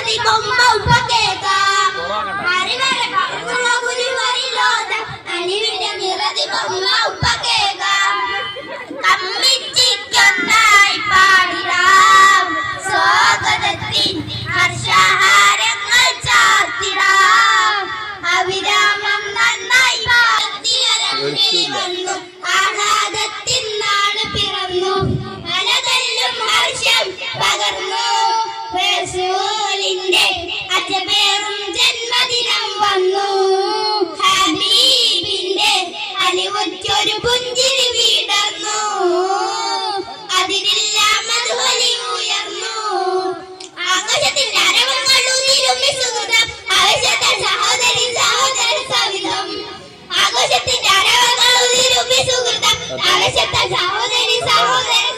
നിറതി ബൊമ്മ ഉപ്പക്കേക്കാം അറിവര കടന്നുള്ള ഗുരുവരിലോത അണിവിന്റെ നിറതി ബൊമ്മ ഉപ്പക്കേക്കാം കമ്മിച്ചിക്കൊന്നായി പാടിടാം സ്വാഗതത്തിൻ ഹർഷഹാരങ്ങൾ ചാർത്തിടാം അവിരാമം നന്നായി വന്നു ആഹ്ലാദത്തിൻ നാട് പിറന്നു അലതല്ലും ഹർഷം പകർന്നു റസൂലിന്റെ അജബേറും ജന്മദിനം വന്നു ഹബീബിന്റെ അലിവുറ്റൊരു പുഞ്ചിരി വിടർന്നു അതിനെല്ലാം മധുവലി ഉയർന്നു ആകാശത്തിന്റെ അരവങ്ങൾ ഉതിരുമ്പി സുഹൃതം ആവശ്യത്താൽ സഹോദരി സഹോദര സവിധം ആകാശത്തിന്റെ അരവങ്ങൾ ഉതിരുമ്പി സുഹൃതം ആവശ്യത്താൽ സഹോദരി സഹോദര